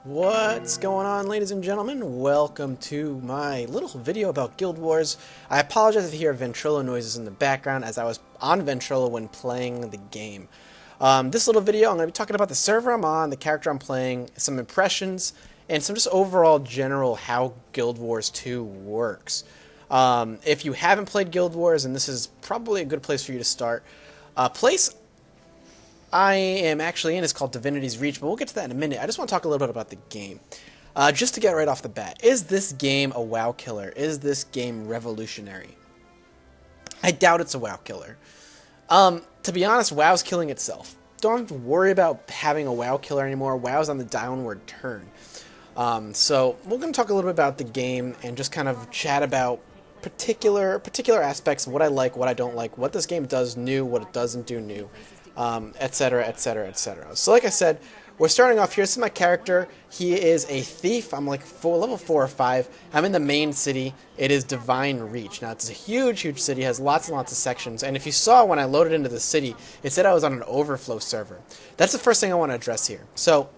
What's going on, ladies and gentlemen? Welcome to my little video about Guild Wars. I apologize if you hear ventrilo noises in the background, as I was on ventrilo when playing the game. This little video, I'm going to be talking about the server I'm on, the character I'm playing, some impressions, and some just overall general how Guild Wars 2 works. If you haven't played Guild Wars, and this is probably a good place for you to start, place I am actually in is called Divinity's Reach, but we'll get to that in a minute. I just want to talk a little bit about the game. Just to get right off the bat, is this game a WoW killer? Is this game revolutionary? I doubt it's a WoW killer. To be honest, WoW's killing itself. Don't have to worry about having a WoW killer anymore. WoW's on the downward turn. So we're going to talk a little bit about the game and just kind of chat about particular aspects of what I like, what I don't like, what this game does new, what it doesn't do new, etc., etc., etc. So like I said, we're starting off here. This is my character. He is a thief. I'm like level 4 or 5. I'm in the main city. It is Divine Reach. Now, it's a huge, huge city. It has lots and lots of sections. And if you saw when I loaded into the city, it said I was on an overflow server. That's the first thing I want to address here. So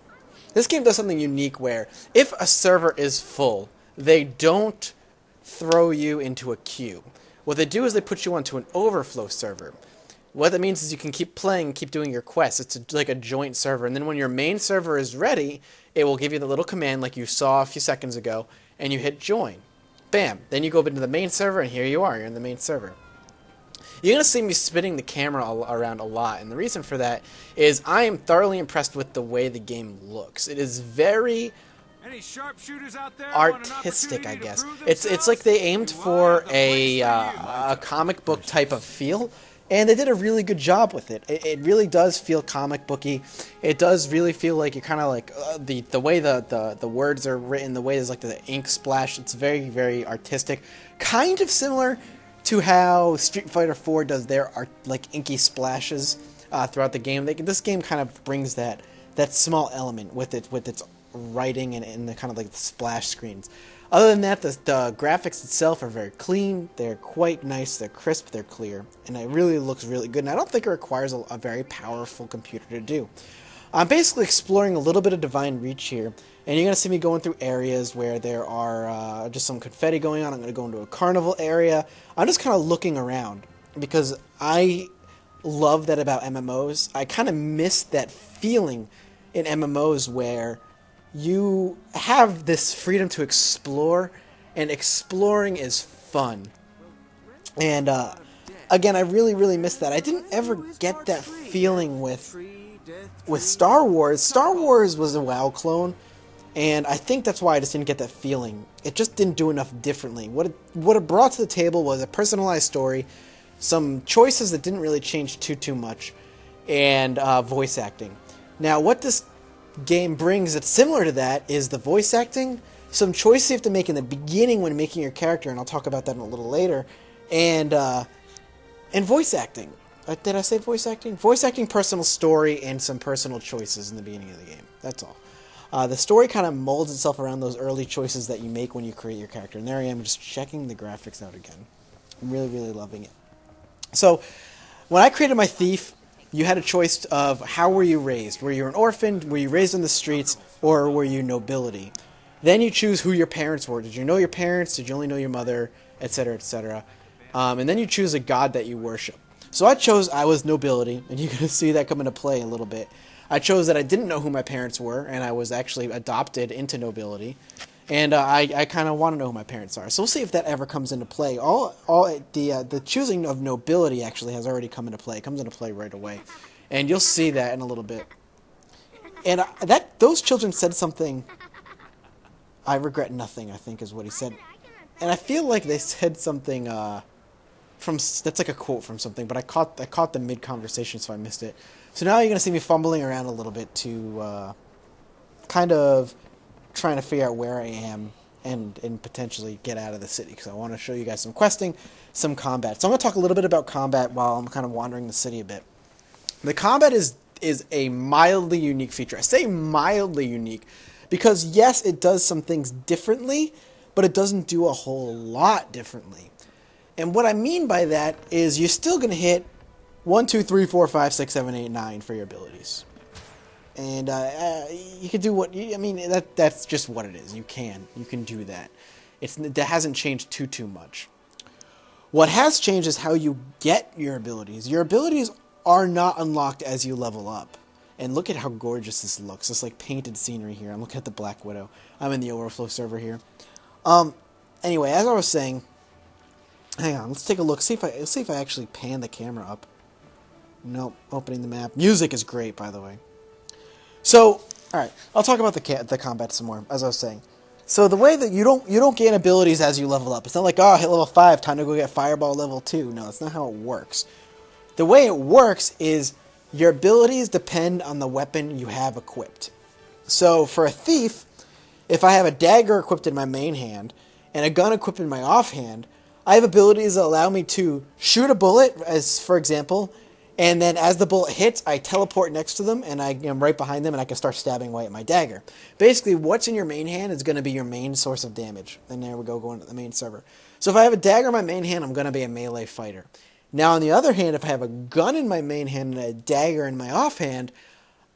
this game does something unique where if a server is full, they don't throw you into a queue. What they do is they put you onto an overflow server. What that means is you can keep playing, keep doing your quests. It's like a joint server. And then when your main server is ready, it will give you the little command like you saw a few seconds ago, and you hit join. Bam. Then you go into the main server, and here you are. You're in the main server. You're going to see me spinning the camera around a lot, and the reason for that is I am thoroughly impressed with the way the game looks. It is very artistic, I guess. It's like they aimed for a comic book type of feel. And they did a really good job with it. It really does feel comic booky. It does really feel like you're kind of like the way the words are written, the way there's like the ink splash. It's very, very artistic. Kind of similar to how Street Fighter 4 does their like inky splashes throughout the game. This game kind of brings that small element with its writing and the kind of like the splash screens. Other than that, the graphics itself are very clean, they're quite nice, they're crisp, they're clear, and it really looks really good, and I don't think it requires a very powerful computer to do. I'm basically exploring a little bit of Divine Reach here, and you're going to see me going through areas where there are just some confetti going on. I'm going to go into a carnival area. I'm just kind of looking around, because I love that about MMOs. I kind of miss that feeling in MMOs where you have this freedom to explore, and exploring is fun. And again, I really, really miss that. I didn't ever get that feeling with Star Wars. Star Wars was a WoW clone, and I think that's why I just didn't get that feeling. It just didn't do enough differently. What it brought to the table was a personalized story, some choices that didn't really change too much, and voice acting. Now, what this game brings that's similar to that is the voice acting, some choices you have to make in the beginning when making your character, and I'll talk about that in a little later, and voice acting. Did I say voice acting? Voice acting, personal story, and some personal choices in the beginning of the game. That's all. The story kind of molds itself around those early choices that you make when you create your character, and there I am just checking the graphics out again. I'm really, really loving it. So, when I created my thief, you had a choice of how were you raised. Were you an orphan? Were you raised on the streets? Or were you nobility? Then you choose who your parents were. Did you know your parents? Did you only know your mother? Etc., etc. And then you choose a god that you worship. So I was nobility, and you're going to see that come into play in a little bit. I chose that I didn't know who my parents were, and I was actually adopted into nobility. And I kind of want to know who my parents are. So we'll see if that ever comes into play. The choosing of nobility actually has already come into play. It comes into play right away. And you'll see that in a little bit. And those children said something, I regret nothing, I think is what he said. And I feel like they said something that's like a quote from something, but I caught the mid-conversation, so I missed it. So now you're going to see me fumbling around a little bit to kind of trying to figure out where I am and potentially get out of the city, because I want to show you guys some questing, some combat. So I'm going to talk a little bit about combat while I'm kind of wandering the city a bit. The combat is a mildly unique feature. I say mildly unique because, yes, it does some things differently, but it doesn't do a whole lot differently. And what I mean by that is you're still going to hit 1, 2, 3, 4, 5, 6, 7, 8, 9 for your abilities. And you can do what I mean. That's just what it is. You can do that. That hasn't changed too much. What has changed is how you get your abilities. Your abilities are not unlocked as you level up. And look at how gorgeous this looks. It's like painted scenery here. I'm looking at the Black Widow. I'm in the Overflow server here. Anyway, as I was saying, hang on. Let's take a look. See if I actually pan the camera up. Nope. Opening the map. Music is great, by the way. So, all right. I'll talk about the combat some more. As I was saying. So the way that you don't gain abilities as you level up. It's not like, oh, I hit level 5, time to go get Fireball level 2. No, that's not how it works. The way it works is your abilities depend on the weapon you have equipped. So for a thief, if I have a dagger equipped in my main hand and a gun equipped in my offhand, I have abilities that allow me to shoot a bullet, as for example, and then as the bullet hits, I teleport next to them and I am right behind them and I can start stabbing away at my dagger. Basically, what's in your main hand is going to be your main source of damage. And there we go, going to the main server. So if I have a dagger in my main hand, I'm going to be a melee fighter. Now, on the other hand, if I have a gun in my main hand and a dagger in my offhand,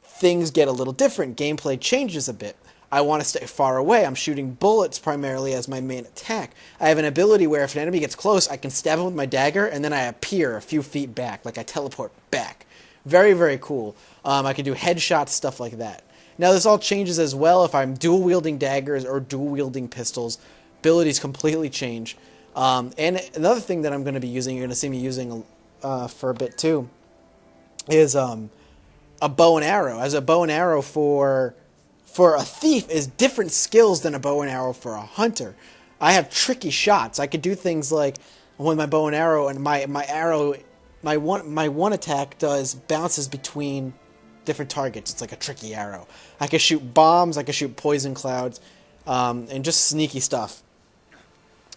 things get a little different. Gameplay changes a bit. I want to stay far away. I'm shooting bullets primarily as my main attack. I have an ability where if an enemy gets close, I can stab him with my dagger, and then I appear a few feet back, like I teleport back. Very, very cool. I can do headshots, stuff like that. Now, this all changes as well if I'm dual-wielding daggers or dual-wielding pistols. Abilities completely change. And another thing that I'm going to be using, you're going to see me using for a bit too, is a bow and arrow. As a bow and arrow for a thief is different skills than a bow and arrow for a hunter. I have tricky shots. I could do things like with my bow and arrow, and my arrow, my one attack bounces between different targets. It's like a tricky arrow. I can shoot bombs. I can shoot poison clouds, and just sneaky stuff.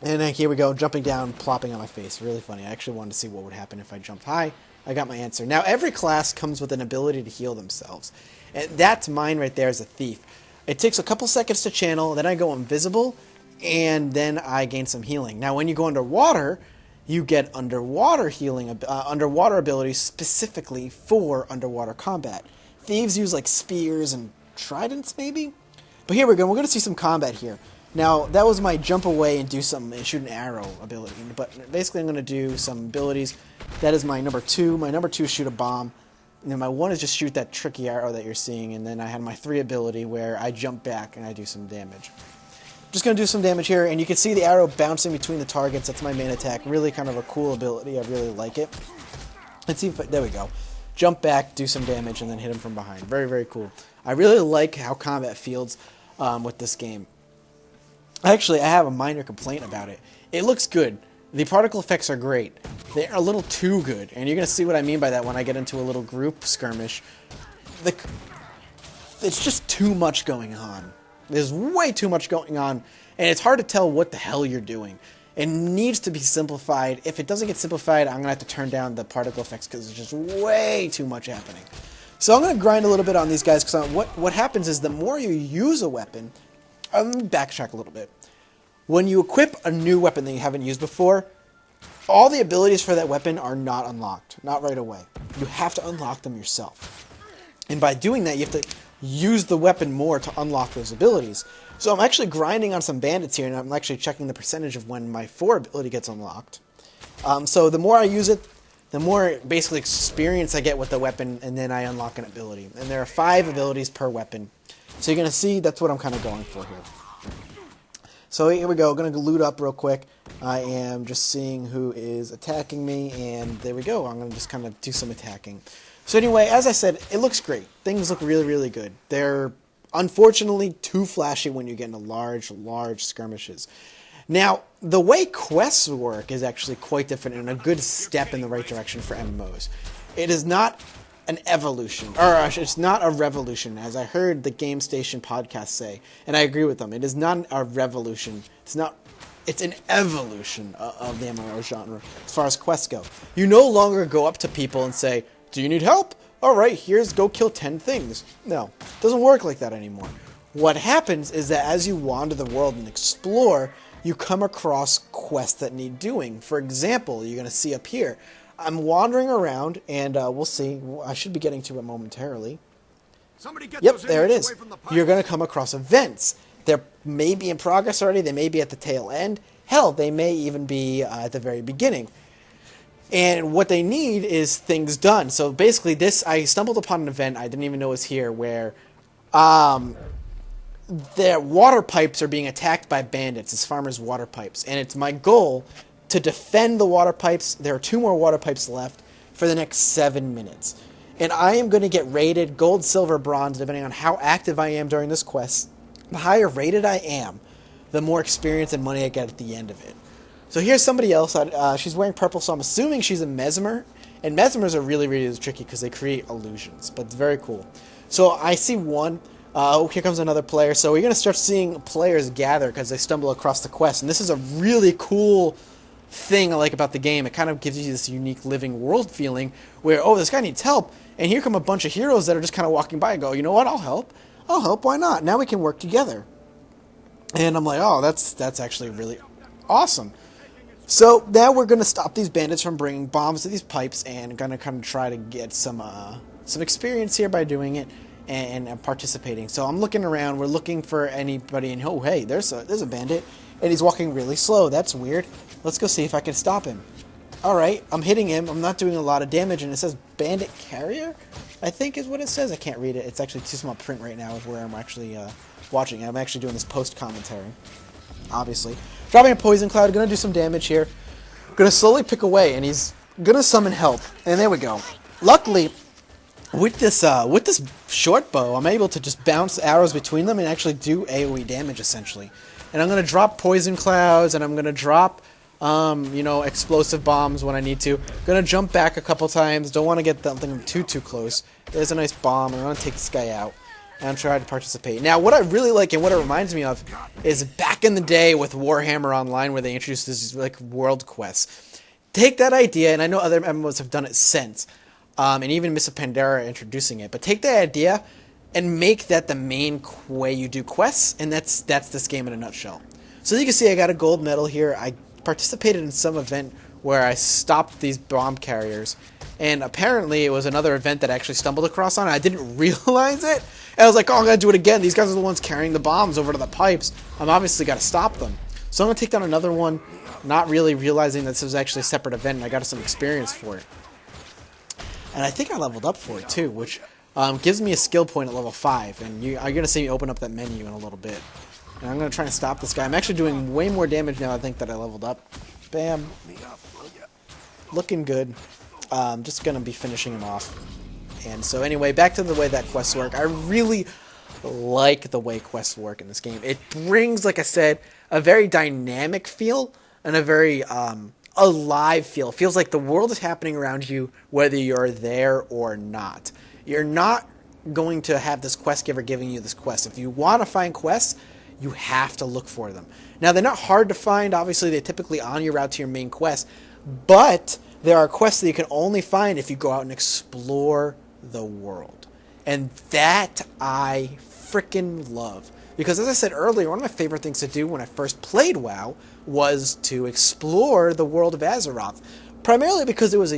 And then here we go, jumping down, plopping on my face. Really funny. I actually wanted to see what would happen if I jumped high. I got my answer. Now, every class comes with an ability to heal themselves. And that's mine right there as a thief. It takes a couple seconds to channel, then I go invisible, and then I gain some healing. Now, when you go underwater, you get underwater healing, underwater abilities specifically for underwater combat. Thieves use like spears and tridents, maybe? But here we go. We're going to see some combat here. Now, that was my jump away and do something and shoot an arrow ability. But basically, I'm going to do some abilities. That is my number 2. My number 2 is shoot a bomb. And then my 1 is just shoot that tricky arrow that you're seeing. And then I had my 3 ability where I jump back and I do some damage. Just going to do some damage here. And you can see the arrow bouncing between the targets. That's my main attack. Really kind of a cool ability. I really like it. Let's see if there we go. Jump back, do some damage, and then hit him from behind. Very, very cool. I really like how combat feels with this game. Actually, I have a minor complaint about it. It looks good. The particle effects are great. They're a little too good, and you're going to see what I mean by that when I get into a little group skirmish. It's just too much going on. There's way too much going on, and it's hard to tell what the hell you're doing. It needs to be simplified. If it doesn't get simplified, I'm going to have to turn down the particle effects because there's just way too much happening. So I'm going to grind a little bit on these guys because what happens is the more you use a weapon, let me backtrack a little bit. When you equip a new weapon that you haven't used before, all the abilities for that weapon are not unlocked. Not right away. You have to unlock them yourself. And by doing that, you have to use the weapon more to unlock those abilities. So I'm actually grinding on some bandits here, and I'm actually checking the percentage of when my 4 ability gets unlocked. So the more I use it, the more basically experience I get with the weapon, and then I unlock an ability. And there are 5 abilities per weapon. So you're going to see that's what I'm kind of going for here. So here we go. I'm going to loot up real quick. I am just seeing who is attacking me, and there we go. I'm going to just kind of do some attacking. So anyway, as I said, it looks great. Things look really, really good. They're unfortunately too flashy when you get into large skirmishes. Now, the way quests work is actually quite different and a good step in the right direction for MMOs. It is not an evolution, or it's not a revolution, as I heard the Game Station podcast say, and I agree with them. It is not a revolution. It's an evolution of the MMO genre as far as quests go. You no longer go up to people and say, "Do you need help? All right, go kill 10 things." No, it doesn't work like that anymore. What happens is that as you wander the world and explore, you come across quests that need doing. For example, you're going to see up here, I'm wandering around, and we'll see. I should be getting to it momentarily. Yep, there it is. You're going to come across events. They're maybe in progress already. They may be at the tail end. Hell, they may even be at the very beginning. And what they need is things done. So basically I stumbled upon an event I didn't even know was here where their water pipes are being attacked by bandits. It's farmers' water pipes. And it's my goal to defend the water pipes. There are 2 more water pipes left for the next 7 minutes. And I am going to get rated gold, silver, bronze, depending on how active I am during this quest. The higher rated I am, the more experience and money I get at the end of it. So here's somebody else. She's wearing purple, so I'm assuming she's a mesmer. And mesmers are really, really tricky because they create illusions. But it's very cool. So I see one. Here comes another player. So we're going to start seeing players gather because they stumble across the quest. And this is a really cool thing I like about the game. It kind of gives you this unique living world feeling where, oh, this guy needs help. And here come a bunch of heroes that are just kind of walking by and go, you know what, I'll help. I'll help, why not? Now we can work together. And I'm like, oh, that's actually really awesome. So now we're going to stop these bandits from bringing bombs to these pipes and going to kind of try to get some experience here by doing it and participating. So I'm looking around. We're looking for anybody. And oh, hey, there's a bandit. And he's walking really slow. That's weird. Let's go see if I can stop him. Alright, I'm hitting him. I'm not doing a lot of damage. And it says bandit carrier, I think is what it says. I can't read it. It's actually too small print right now of where I'm actually watching. I'm actually doing this post-commentary, obviously. Dropping a poison cloud. Going to do some damage here. Going to slowly pick away. And he's going to summon help. And there we go. Luckily, with this short bow, I'm able to just bounce arrows between them and actually do AoE damage, essentially. And I'm going to drop poison clouds, and I'm going to drop, explosive bombs when I need to. Going to jump back a couple times. Don't want to get something too close. There's a nice bomb. I'm going to take this guy out and try to participate. Now, what I really like and what it reminds me of is back in the day with Warhammer Online where they introduced this, like, world quests. Take that idea, and I know other MMOs have done it since, and even Mists of Pandaria introducing it, but take that idea and make that the main way you do quests, and that's this game in a nutshell. So you can see I got a gold medal here. I participated in some event where I stopped these bomb carriers, and apparently it was another event that I actually stumbled across on. I didn't realize it, and I was like, oh, I gotta do it again. These guys are the ones carrying the bombs over to the pipes. I'm obviously gotta stop them. So I'm gonna take down another one, not really realizing that this was actually a separate event, and I got some experience for it. And I think I leveled up for it too, which gives me a skill point at level 5, and you're going to see me open up that menu in a little bit. And I'm going to try and stop this guy. I'm actually doing way more damage now, I think, that I leveled up. Bam. Looking good. Just going to be finishing him off. And so anyway, back to the way that quests work. I really like the way quests work in this game. It brings, like I said, a very dynamic feel and a very alive feel. It feels like the world is happening around you whether you're there or not. You're not going to have this quest giver giving you this quest. If you want to find quests, you have to look for them. Now, they're not hard to find. Obviously, they're typically on your route to your main quest. But there are quests that you can only find if you go out and explore the world. And that I freaking love. Because as I said earlier, one of my favorite things to do when I first played WoW was to explore the world of Azeroth. Primarily because it was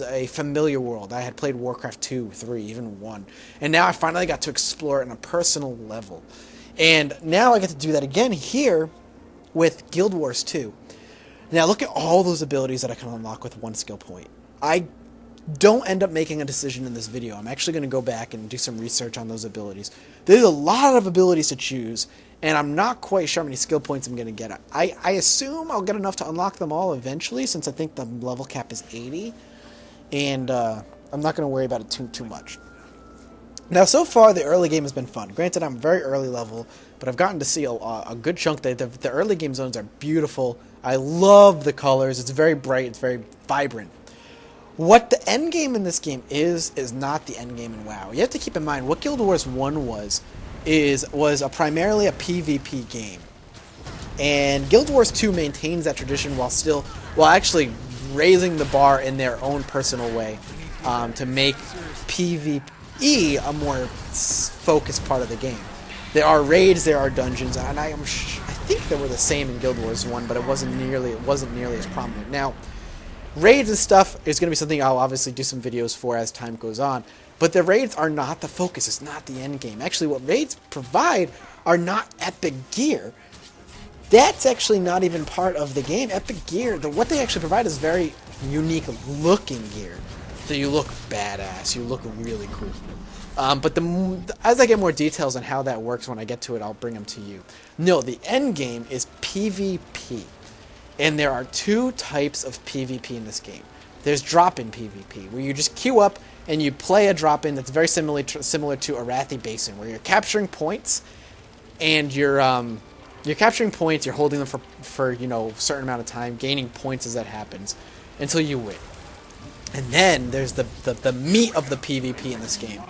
a familiar world. I had played Warcraft 2, 3, even 1. And now I finally got to explore it on a personal level. And now I get to do that again here with Guild Wars 2. Now look at all those abilities that I can unlock with one skill point. I don't end up making a decision in this video. I'm actually going to go back and do some research on those abilities. There's a lot of abilities to choose, and I'm not quite sure how many skill points I'm going to get. I assume I'll get enough to unlock them all eventually, since I think the level cap is 80, and I'm not going to worry about it too much. Now, so far, the early game has been fun. Granted, I'm very early level, but I've gotten to see a good chunk. The early game zones are beautiful. I love the colors. It's very bright. It's very vibrant. What the end game in this game is not the end game in WoW. You have to keep in mind, what Guild Wars 1 was primarily a PvP game. And Guild Wars 2 maintains that tradition while actually raising the bar in their own personal way to make PvE a more focused part of the game. There are raids, there are dungeons, and I think they were the same in Guild Wars 1, but it wasn't nearly as prominent. Now, raids and stuff is going to be something I'll obviously do some videos for as time goes on. But the raids are not the focus. It's not the end game. Actually, what raids provide are not epic gear. That's actually not even part of the game. Epic gear, what they actually provide is very unique looking gear. So you look badass. You look really cool. But as I get more details on how that works when I get to it, I'll bring them to you. No, the end game is PvP. And there are two types of PvP in this game. There's drop-in PvP, where you just queue up and you play a drop-in that's very similar to Arathi Basin, where you're capturing points, and you're capturing points, you're holding them for a certain amount of time, gaining points as that happens, until you win. And then there's the meat of the PvP in this game.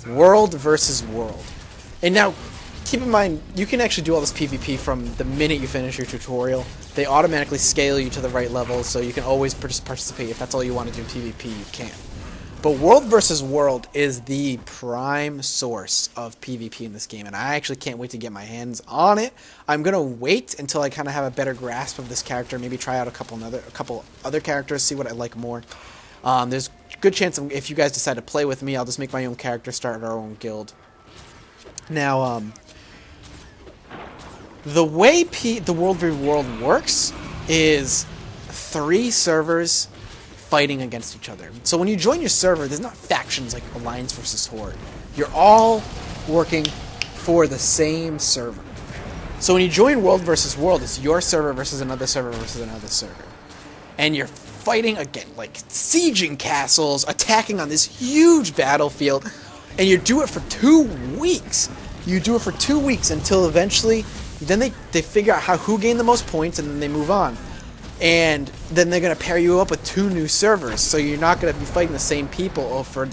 World versus world. And now, keep in mind, you can actually do all this PvP from the minute you finish your tutorial. They automatically scale you to the right level, so you can always participate. If that's all you want to do in PvP, you can. But World versus World is the prime source of PvP in this game, and I actually can't wait to get my hands on it. I'm going to wait until I kind of have a better grasp of this character, maybe try out a couple other characters, see what I like more. There's a good chance if you guys decide to play with me, I'll just make my own character, start our own guild. Now, the way the World v. World works is 3 servers fighting against each other. So when you join your server, there's not factions like Alliance versus Horde. You're all working for the same server. So when you join World versus World, it's your server versus another server versus another server. And you're fighting again, like sieging castles, attacking on this huge battlefield, and you do it for 2 weeks. You do it for 2 weeks until eventually, then they figure out who gained the most points, and then they move on. And then they're going to pair you up with 2 new servers, so you're not going to be fighting the same people for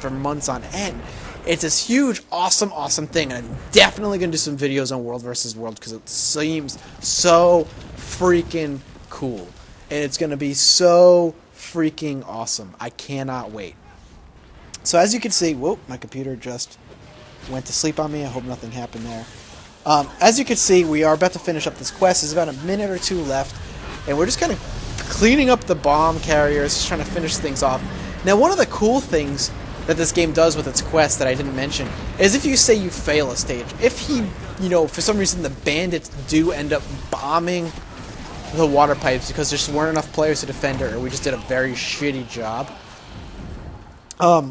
months on end. It's this huge, awesome thing, and I'm definitely going to do some videos on World vs. World because it seems so freaking cool. And it's going to be so freaking awesome. I cannot wait. So as you can see, whoop, my computer just went to sleep on me. I hope nothing happened there. As you can see, we are about to finish up this quest. There's about a minute or 2 left. And we're just kind of cleaning up the bomb carriers, just trying to finish things off. Now, one of the cool things that this game does with its quest that I didn't mention is if you say you fail a stage, if for some reason the bandits do end up bombing the water pipes because there just weren't enough players to defend it, or we just did a very shitty job,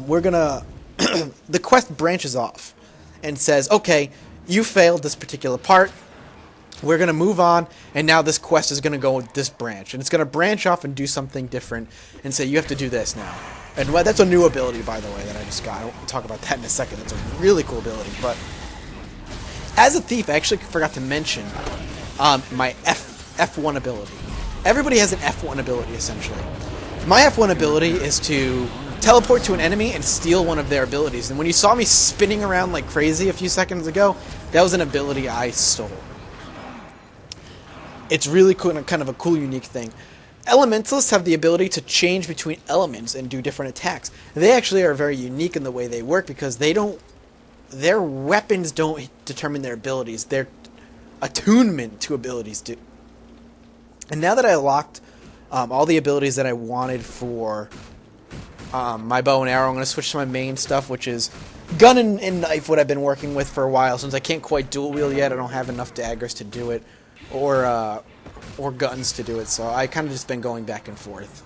we're gonna the quest branches off and says, okay, you failed this particular part. We're going to move on, and now this quest is going to go with this branch. And it's going to branch off and do something different and say, you have to do this now. And that's a new ability, by the way, that I just got. I'll talk about that in a second. That's a really cool ability. But as a thief, I actually forgot to mention my F1 ability. Everybody has an F1 ability, essentially. My F1 ability is to teleport to an enemy and steal one of their abilities. And when you saw me spinning around like crazy a few seconds ago, that was an ability I stole. It's really cool, kind of a cool, unique thing. Elementalists have the ability to change between elements and do different attacks. They actually are very unique in the way they work because their weapons don't determine their abilities. Their attunement to abilities do. And now that I locked all the abilities that I wanted for my bow and arrow, I'm going to switch to my main stuff, which is gun and knife, what I've been working with for a while. Since I can't quite dual wield yet, I don't have enough daggers to do it. Or guns to do it, so I kind of just been going back and forth.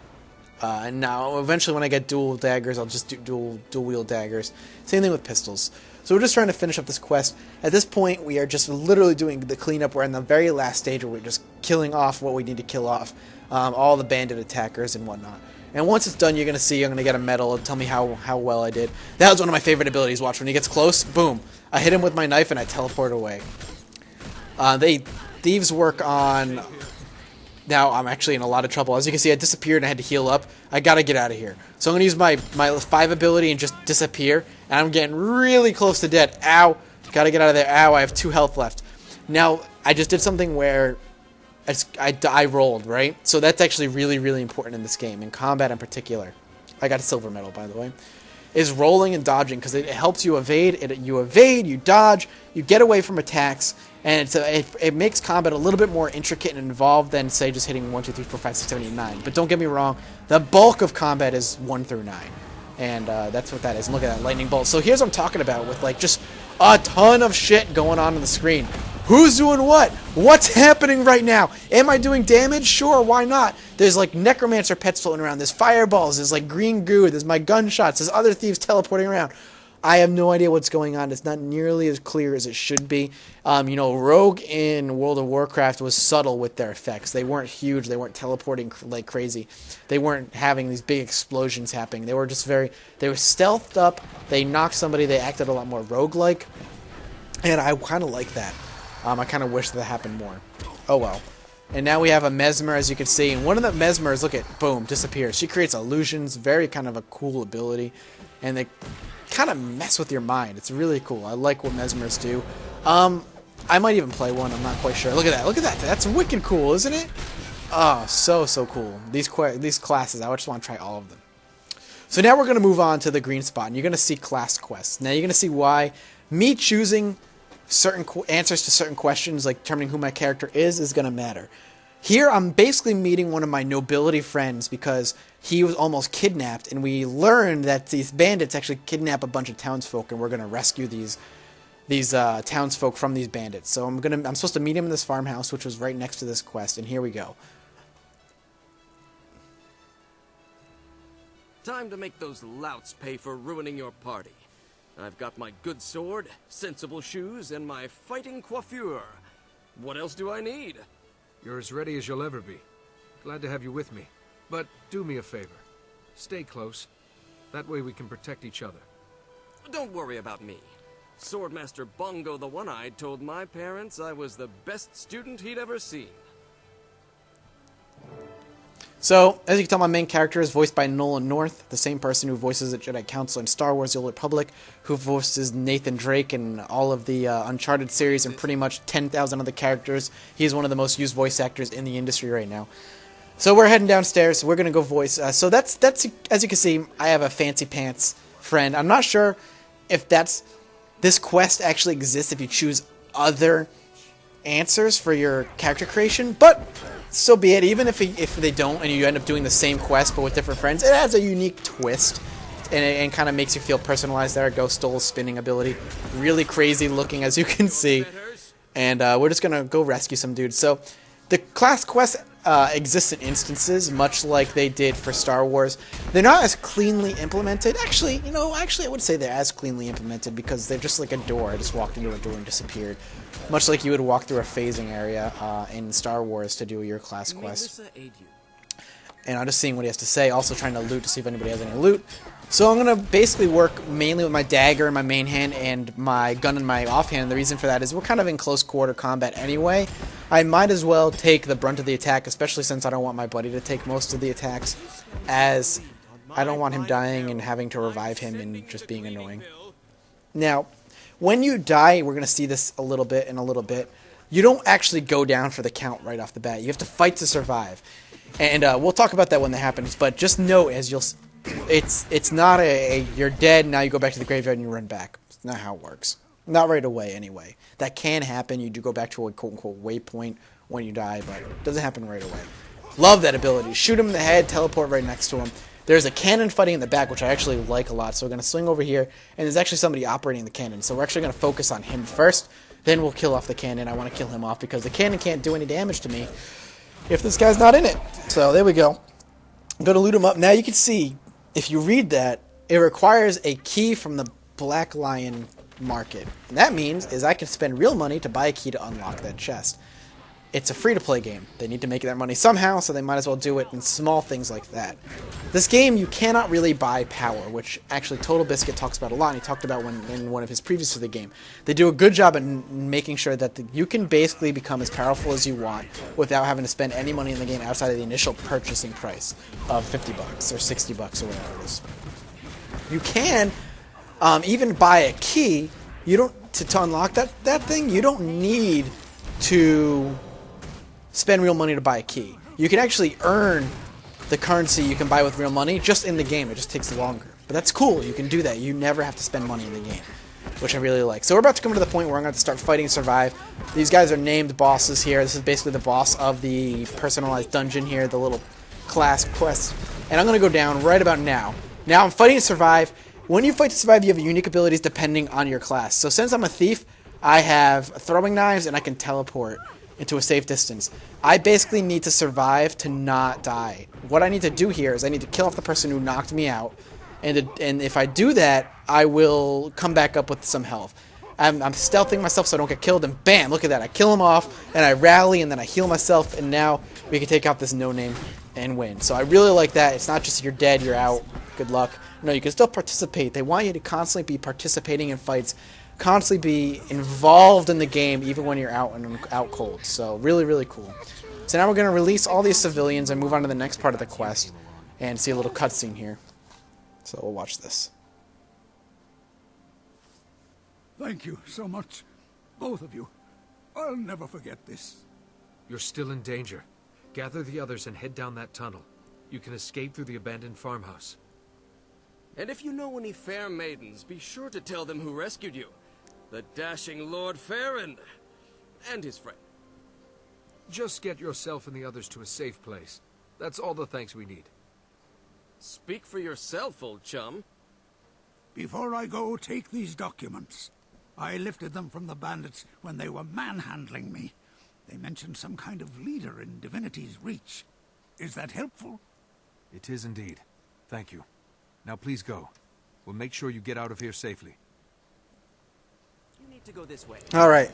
And now, eventually when I get dual daggers, I'll just do dual wield daggers. Same thing with pistols. So we're just trying to finish up this quest. At this point, we are just literally doing the cleanup. We're in the very last stage where we're just killing off what we need to kill off. All the bandit attackers and whatnot. And once it's done, you're going to see I'm going to get a medal and tell me how well I did. That was one of my favorite abilities. Watch, when he gets close, boom. I hit him with my knife and I teleport away. Thieves work on... Now I'm actually in a lot of trouble. As you can see, I disappeared and I had to heal up. I gotta get out of here. So I'm gonna use my 5 ability and just disappear. And I'm getting really close to dead. Ow! Gotta get out of there. Ow, I have 2 health left. Now, I just did something where I rolled, right? So that's actually really, really important in this game, in combat in particular. I got a silver medal, by the way. Is rolling and dodging, because it helps you evade. You evade, you dodge, you get away from attacks, and it makes combat a little bit more intricate and involved than, say, just hitting 1, 2, 3, 4, 5, 6, 7, 8, 9. But don't get me wrong, the bulk of combat is 1 through 9. And that's what that is. And look at that lightning bolt. So here's what I'm talking about with like just a ton of shit going on the screen. Who's doing what? What's happening right now? Am I doing damage? Sure, why not? There's like necromancer pets floating around. There's fireballs. There's like green goo. There's my gunshots. There's other thieves teleporting around. I have no idea what's going on. It's not nearly as clear as it should be. You know, Rogue in World of Warcraft was subtle with their effects. They weren't huge. They weren't teleporting like crazy. They weren't having these big explosions happening. They were just they were stealthed up. They knocked somebody. They acted a lot more rogue-like. And I kind of like that. I kind of wish that happened more. Oh well. And now we have a Mesmer, as you can see. And one of the Mesmers, look at, boom, disappears. She creates illusions. Very kind of a cool ability. And they kind of mess with your mind. It's really cool. I like what Mesmers do. I might even play one. I'm not quite sure. Look at that. Look at that. That's wicked cool, isn't it? Oh, so cool. These classes, I just want to try all of them. So now we're going to move on to the green spot. And you're going to see class quests. Now you're going to see why me choosing certain answers to certain questions, like determining who my character is going to matter. Here, I'm basically meeting one of my nobility friends because he was almost kidnapped, and we learned that these bandits actually kidnap a bunch of townsfolk, and we're going to rescue these townsfolk from these bandits. So I'm supposed to meet him in this farmhouse, which was right next to this quest, and here we go. Time to make those louts pay for ruining your party. I've got my good sword, sensible shoes, and my fighting coiffure. What else do I need? You're as ready as you'll ever be. Glad to have you with me. But do me a favor. Stay close. That way we can protect each other. Don't worry about me. Swordmaster Bongo the One-Eyed told my parents I was the best student he'd ever seen. So, as you can tell, my main character is voiced by Nolan North, the same person who voices the Jedi Council in Star Wars The Old Republic, who voices Nathan Drake in all of the Uncharted series and pretty much 10,000 other characters. He's one of the most used voice actors in the industry right now. So we're heading downstairs. We're going to go voice. So that's as you can see, I have a fancy pants friend. I'm not sure if this quest actually exists if you choose other answers for your character creation, but so be it. Even if they don't and you end up doing the same quest but with different friends, it adds a unique twist and kind of makes you feel personalized. There it goes, stole spinning ability. Really crazy looking, as you can see. And we're just going to go rescue some dudes. So the class quest exists in instances, much like they did for Star Wars. They're not as cleanly implemented. Actually, I would say they're as cleanly implemented because they're just like a door. I just walked into a door and disappeared. Much like you would walk through a phasing area in Star Wars to do your class quest. And I'm just seeing what he has to say, also trying to loot to see if anybody has any loot. So I'm going to basically work mainly with my dagger in my main hand and my gun in my offhand. The reason for that is we're kind of in close quarter combat anyway. I might as well take the brunt of the attack, especially since I don't want my buddy to take most of the attacks, as I don't want him dying and having to revive him and just being annoying. Now, when you die, we're going to see this a little bit in a little bit, you don't actually go down for the count right off the bat. You have to fight to survive. And we'll talk about that when that happens, but just know, as you'll, it's not you're dead, now you go back to the graveyard and you run back. It's not how it works. Not right away, anyway. That can happen. You do go back to a quote-unquote waypoint when you die, but it doesn't happen right away. Love that ability. Shoot him in the head, teleport right next to him. There's a cannon fighting in the back, which I actually like a lot, so we're going to swing over here, and there's actually somebody operating the cannon, so we're actually going to focus on him first, then we'll kill off the cannon. I want to kill him off because the cannon can't do any damage to me if this guy's not in it. So there we go. I'm going to loot him up. Now you can see, if you read that, it requires a key from the Black Lion market. And that means is I can spend real money to buy a key to unlock that chest. It's a free-to-play game. They need to make that money somehow, so they might as well do it in small things like that. This game, you cannot really buy power, which actually Total Biscuit talks about a lot, and he talked about in one of his previews for the game. They do a good job in making sure that you can basically become as powerful as you want without having to spend any money in the game outside of the initial purchasing price of $50 or $60 or whatever it is. You can even buy a key. You don't to unlock that thing. You don't need to spend real money to buy a key. You can actually earn the currency you can buy with real money just in the game. It just takes longer. But that's cool. You can do that. You never have to spend money in the game, which I really like. So we're about to come to the point where I'm going to start fighting and survive. These guys are named bosses here. This is basically the boss of the personalized dungeon here, the little class quest. And I'm going to go down right about now. Now I'm fighting to survive. When you fight to survive, you have unique abilities depending on your class. So since I'm a thief, I have throwing knives and I can teleport into a safe distance. I basically need to survive to not die. What I need to do here is I need to kill off the person who knocked me out, and if I do that, I will come back up with some health. I'm stealthing myself so I don't get killed, and bam, look at that. I kill him off, and I rally, and then I heal myself, and now we can take out this no-name and win. So I really like that. It's not just you're dead, you're out, good luck. No, you can still participate. They want you to constantly be participating in fights, constantly be involved in the game, even when you're out cold. So really, really cool. So now we're going to release all these civilians and move on to the next part of the quest and see a little cutscene here. So we'll watch this. Thank you so much, both of you. I'll never forget this. You're still in danger. Gather the others and head down that tunnel. You can escape through the abandoned farmhouse. And if you know any fair maidens, be sure to tell them who rescued you. The dashing Lord Farron and his friend. Just get yourself and the others to a safe place. That's all the thanks we need. Speak for yourself, old chum. Before I go, take these documents. I lifted them from the bandits when they were manhandling me. They mentioned some kind of leader in Divinity's Reach. Is that helpful? It is indeed. Thank you. Now please go. We'll make sure you get out of here safely. You need to go this way. Alright.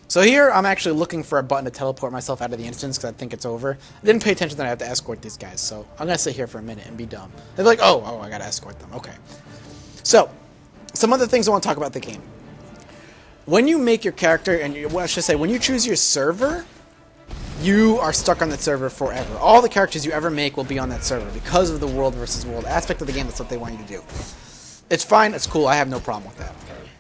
So here, I'm actually looking for a button to teleport myself out of the instance because I think it's over. I didn't pay attention that I have to escort these guys, so I'm going to sit here for a minute and be dumb. They're like, oh, I got to escort them. Okay. So, some other things I want to talk about the game. When you make your character, and well, I should say, when you choose your server, you are stuck on that server forever. All the characters you ever make will be on that server because of the world versus world aspect of the game. That's what they want you to do. It's fine. It's cool. I have no problem with that.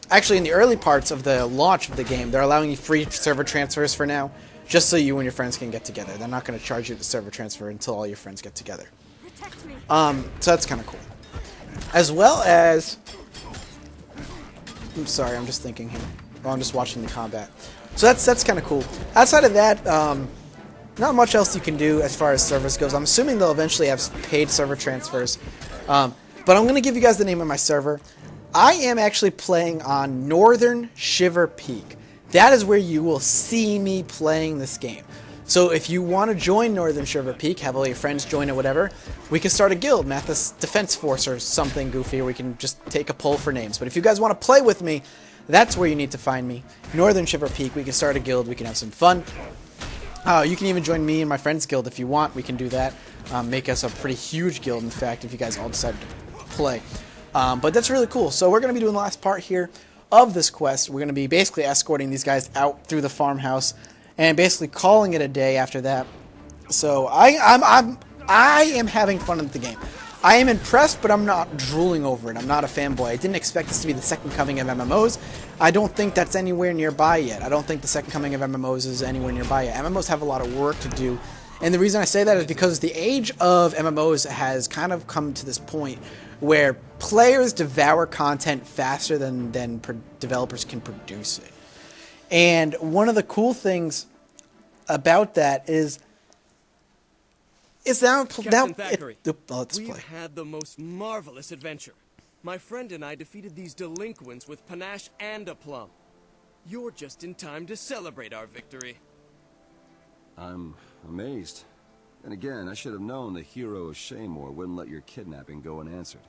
Actually, in the early parts of the launch of the game, they're allowing you free server transfers for now, just so you and your friends can get together. They're not going to charge you the server transfer until all your friends get together. Protect me. So that's kind of cool. As well as... I'm sorry, I'm just thinking here. Well, I'm just watching the combat. So that's kind of cool. Outside of that, not much else you can do as far as servers goes. I'm assuming they'll eventually have paid server transfers. But I'm going to give you guys the name of my server. I am actually playing on Northern Shiverpeak. That is where you will see me playing this game. So if you want to join Northern Shiverpeak, have all your friends join it, whatever, we can start a guild, Mathis Defense Force or something goofy, or we can just take a poll for names. But if you guys want to play with me, that's where you need to find me. Northern Shiverpeak, we can start a guild, we can have some fun. You can even join me and my friends guild if you want, we can do that. Make us a pretty huge guild, in fact, if you guys all decide to play. But that's really cool. So we're going to be doing the last part here of this quest. We're going to be basically escorting these guys out through the farmhouse and basically calling it a day after that. So I am having fun with the game. I am impressed, but I'm not drooling over it. I'm not a fanboy. I didn't expect this to be the second coming of MMOs. I don't think that's anywhere nearby yet. I don't think the second coming of MMOs is anywhere nearby yet. MMOs have a lot of work to do. And the reason I say that is because the age of MMOs has kind of come to this point where players devour content faster than developers can produce it. And one of the cool things about that is Captain Thackeray, let's we've play. had the most marvelous adventure. My friend and I defeated these delinquents with panache and aplomb. You're just in time to celebrate our victory. I'm amazed. And again, I should have known the hero of Shaymore wouldn't let your kidnapping go unanswered.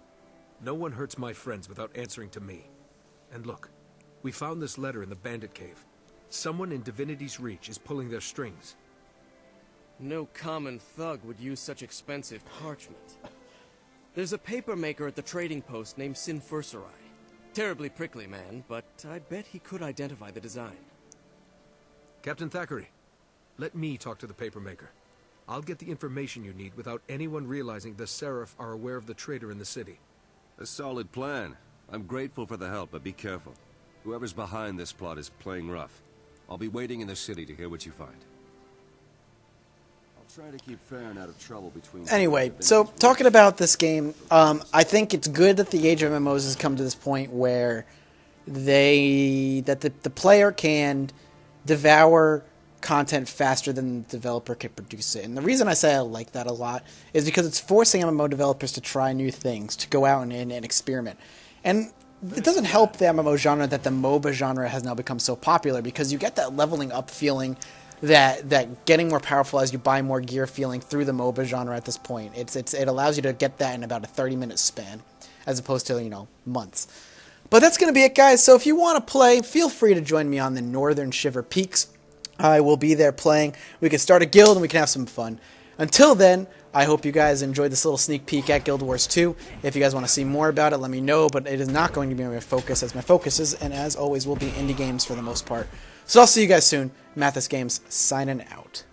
No one hurts my friends without answering to me. And look, we found this letter in the bandit cave. Someone in Divinity's Reach is pulling their strings. No common thug would use such expensive parchment. There's a paper maker at the trading post named Sinfurserai. Terribly prickly man, but I bet he could identify the design. Captain Thackeray, let me talk to the papermaker. I'll get the information you need without anyone realizing the Seraph are aware of the traitor in the city. A solid plan. I'm grateful for the help, but be careful. Whoever's behind this plot is playing rough. I'll be waiting in the city to hear what you find. I'll try to keep Farron out of trouble between... Anyway, so talking about this game, I think it's good that the age of MMOs has come to this point where the player can devour content faster than the developer can produce it. And the reason I say I like that a lot is because it's forcing MMO developers to try new things, to go out and experiment. And it doesn't help the MMO genre that the MOBA genre has now become so popular, because you get that leveling up feeling, that getting more powerful as you buy more gear feeling through the MOBA genre at this point. It allows you to get that in about a 30-minute span, as opposed to, months. But that's going to be it, guys. So if you want to play, feel free to join me on the Northern Shiverpeaks. I will be there playing. We can start a guild and we can have some fun. Until then, I hope you guys enjoyed this little sneak peek at Guild Wars 2. If you guys want to see more about it, let me know, but it is not going to be my focus, as my focus is, and as always, will be indie games for the most part. So I'll see you guys soon. Mathis Games, signing out.